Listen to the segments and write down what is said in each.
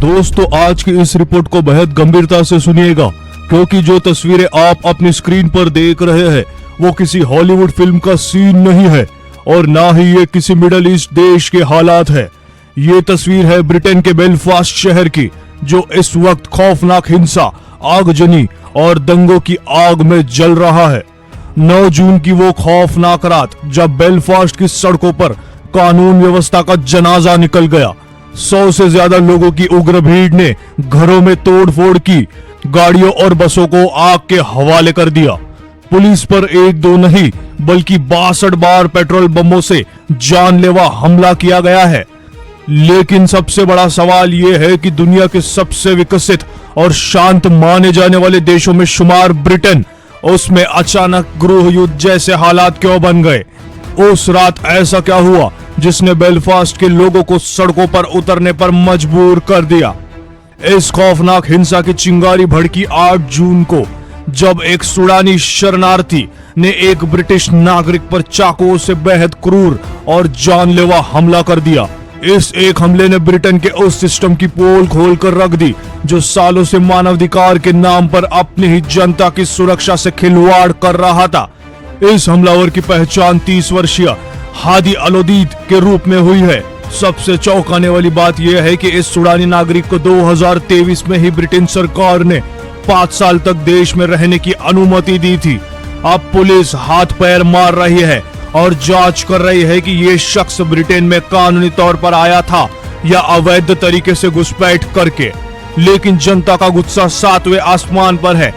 दोस्तों आज की इस रिपोर्ट को बेहद गंभीरता से सुनिएगा, क्योंकि जो तस्वीरें आप अपनी स्क्रीन पर देख रहे हैं वो किसी हॉलीवुड फिल्म का सीन नहीं है और ना ही ये किसी मिडिल ईस्ट देश के हालात है। ये तस्वीर है ब्रिटेन के बेलफास्ट शहर की, जो इस वक्त खौफनाक हिंसा, आगजनी और दंगों की आग में जल रहा है। 9 जून की वो खौफनाक रात जब बेलफास्ट की सड़कों पर कानून व्यवस्था का जनाजा निकल गया। 100 से ज्यादा लोगों की उग्र भीड़ ने घरों में तोड़फोड़ की, गाड़ियों और बसों को आग के हवाले कर दिया। पुलिस पर 1-2 नहीं बल्कि 62 बार पेट्रोल बमों से जानलेवा हमला किया गया है। लेकिन सबसे बड़ा सवाल यह है कि दुनिया के सबसे विकसित और शांत माने जाने वाले देशों में शुमार ब्रिटेन, उसमें अचानक गृह युद्ध जैसे हालात क्यों बन गए? उस रात ऐसा क्या हुआ जिसने बेलफास्ट के लोगों को सड़कों पर उतरने पर मजबूर कर दिया? इस खौफनाक हिंसा की चिंगारी भड़की 8 जून को, जब एक सूडानी शरणार्थी ने एक ब्रिटिश नागरिक पर चाकुओं से बेहद क्रूर और जानलेवा हमला कर दिया। इस एक हमले ने ब्रिटेन के उस सिस्टम की पोल खोल कर रख दी जो सालों से मानवाधिकार के नाम पर अपनी ही जनता की सुरक्षा से खिलवाड़ कर रहा था। इस हमलावर की पहचान 30 वर्षीय हादी अलोदीद के रूप में हुई है। सबसे चौंकाने वाली बात यह है कि इस सूडानी नागरिक को 2023 में ही ब्रिटेन सरकार ने 5 साल तक देश में रहने की अनुमति दी थी। अब पुलिस हाथ पैर मार रही है और जांच कर रही है कि ये शख्स ब्रिटेन में कानूनी तौर पर आया था या अवैध तरीके से घुसपैठ करके। लेकिन जनता का गुस्सा 7वें आसमान पर है।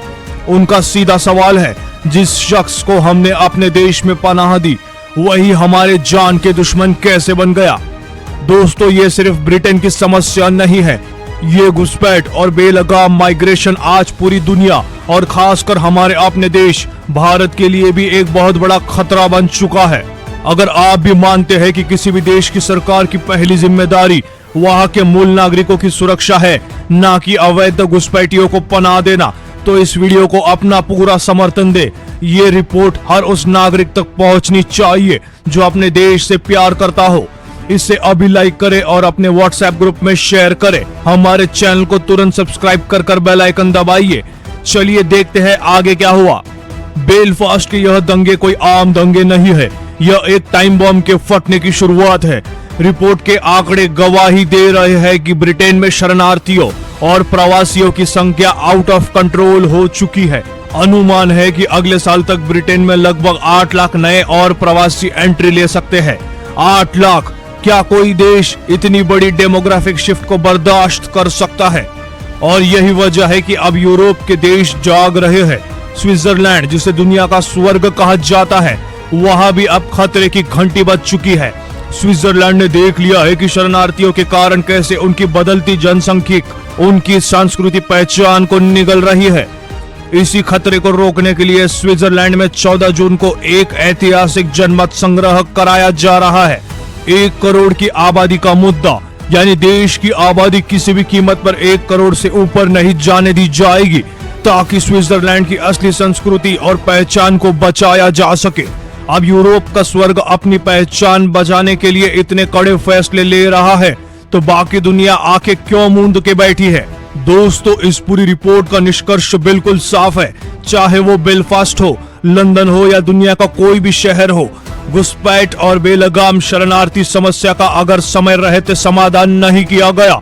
उनका सीधा सवाल है, जिस शख्स को हमने अपने देश में पनाह दी वही हमारे जान के दुश्मन कैसे बन गया? दोस्तों, ये सिर्फ ब्रिटेन की समस्या नहीं है, ये घुसपैठ और बेलगाम माइग्रेशन आज पूरी दुनिया और खासकर हमारे अपने देश भारत के लिए भी एक बहुत बड़ा खतरा बन चुका है। अगर आप भी मानते हैं कि किसी भी देश की सरकार की पहली जिम्मेदारी वहां के मूल नागरिकों की सुरक्षा है, ना कि अवैध घुसपैठियों को पनाह देना, तो इस वीडियो को अपना पूरा समर्थन दे। ये रिपोर्ट हर उस नागरिक तक पहुंचनी चाहिए जो अपने देश से प्यार करता हो। इसे अभी लाइक करें और अपने व्हाट्सएप ग्रुप में शेयर करें। हमारे चैनल को तुरंत सब्सक्राइब कर बेल आइकन दबाइए। चलिए देखते हैं आगे क्या हुआ। बेलफास्ट के यह दंगे कोई आम दंगे नहीं है, यह एक टाइम बम के फटने की शुरुआत है। रिपोर्ट के आंकड़े गवाही दे रहे हैं कि ब्रिटेन में शरणार्थियों और प्रवासियों की संख्या आउट ऑफ कंट्रोल हो चुकी है। अनुमान है कि अगले साल तक ब्रिटेन में लगभग 8 लाख नए और प्रवासी एंट्री ले सकते हैं। 8 लाख! क्या कोई देश इतनी बड़ी डेमोग्राफिक शिफ्ट को बर्दाश्त कर सकता है? और यही वजह है कि अब यूरोप के देश जाग रहे हैं। स्विट्जरलैंड, जिसे दुनिया का स्वर्ग कहा जाता है, वहां भी अब खतरे की घंटी बज चुकी है। स्विट्जरलैंड ने देख लिया है कि शरणार्थियों के कारण कैसे उनकी बदलती जनसंख्यिक उनकी सांस्कृतिक पहचान को निगल रही है। इसी खतरे को रोकने के लिए स्विट्जरलैंड में 14 जून को एक ऐतिहासिक जनमत संग्रह कराया जा रहा है। 1 करोड़ की आबादी का मुद्दा, यानी देश की आबादी किसी भी कीमत पर 1 करोड़ से ऊपर नहीं जाने दी जाएगी, ताकि स्विट्जरलैंड की असली संस्कृति और पहचान को बचाया जा सके। अब यूरोप का स्वर्ग अपनी पहचान बचाने के लिए इतने कड़े फैसले ले रहा है, तो बाकी दुनिया आंखें क्यों मूंद के बैठी है? दोस्तों, इस पूरी रिपोर्ट का निष्कर्ष बिल्कुल साफ है। चाहे वो बेलफास्ट हो, लंदन हो या दुनिया का कोई भी शहर हो, घुसपैठ और बेलगाम शरणार्थी समस्या का अगर समय रहते समाधान नहीं किया गया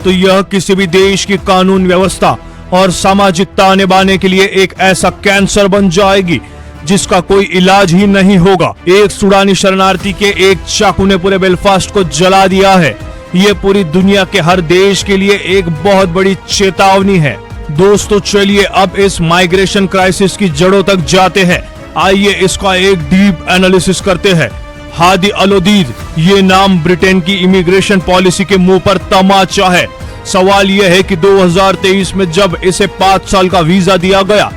तो यह किसी भी देश की कानून व्यवस्था और सामाजिक ताने बाने के लिए एक ऐसा कैंसर बन जाएगी जिसका कोई इलाज ही नहीं होगा। एक सूडानी शरणार्थी के एक चाकू ने पूरे बेलफास्ट को जला दिया है। ये पूरी दुनिया के हर देश के लिए एक बहुत बड़ी चेतावनी है। दोस्तों, चलिए अब इस माइग्रेशन क्राइसिस की जड़ों तक जाते हैं। आइए इसका एक डीप एनालिसिस करते हैं। हादी अलोदीद, ये नाम ब्रिटेन की इमिग्रेशन पॉलिसी के मुंह पर तमाचा है। सवाल यह है कि 2023 में जब इसे 5 साल का वीजा दिया गया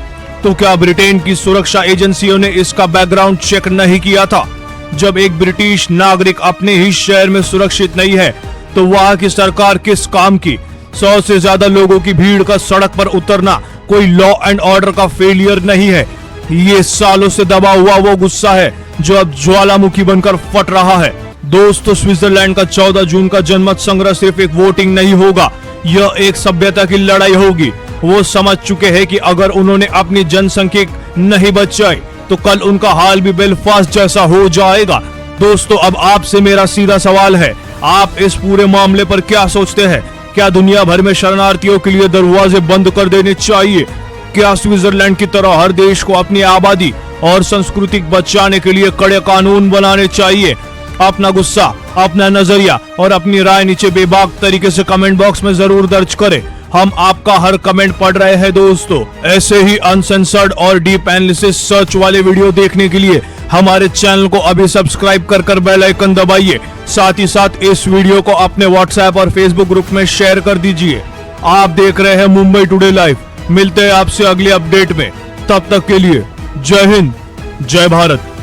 तो क्या ब्रिटेन की सुरक्षा एजेंसियों ने इसका बैकग्राउंड चेक नहीं किया था? जब एक ब्रिटिश नागरिक अपने ही शहर में सुरक्षित नहीं है तो वहां की सरकार किस काम की? 100 से ज्यादा लोगों की भीड़ का सड़क पर उतरना कोई लॉ एंड ऑर्डर का फेलियर नहीं है, ये सालों से दबा हुआ वो गुस्सा है जो अब ज्वालामुखी बनकर फट रहा है। दोस्तों, स्विट्जरलैंड का 14 जून का जनमत संग्रह सिर्फ एक वोटिंग नहीं होगा, यह एक सभ्यता की लड़ाई होगी। वो समझ चुके हैं कि अगर उन्होंने अपनी जनसंख्या नहीं बचाई तो कल उनका हाल भी बेलफास्ट जैसा हो जाएगा। दोस्तों, अब आपसे मेरा सीधा सवाल है, आप इस पूरे मामले पर क्या सोचते हैं? क्या दुनिया भर में शरणार्थियों के लिए दरवाजे बंद कर देने चाहिए? क्या स्विट्जरलैंड की तरह हर देश को अपनी आबादी और संस्कृति बचाने के लिए कड़े कानून बनाने चाहिए? अपना गुस्सा, अपना नजरिया और अपनी राय नीचे बेबाक तरीके से कमेंट बॉक्स में जरूर दर्ज करें। हम आपका हर कमेंट पढ़ रहे हैं दोस्तों। ऐसे ही अनसेंसर्ड और डीप एनालिसिस सर्च वाले वीडियो देखने के लिए हमारे चैनल को अभी सब्सक्राइब कर बेल आइकन दबाइए। साथ ही साथ इस वीडियो को अपने व्हाट्सएप और फेसबुक ग्रुप में शेयर कर दीजिए। आप देख रहे हैं मुंबई टुडे लाइव। मिलते हैं आपसे अगले अपडेट में। तब तक के लिए जय हिंद, जय भारत।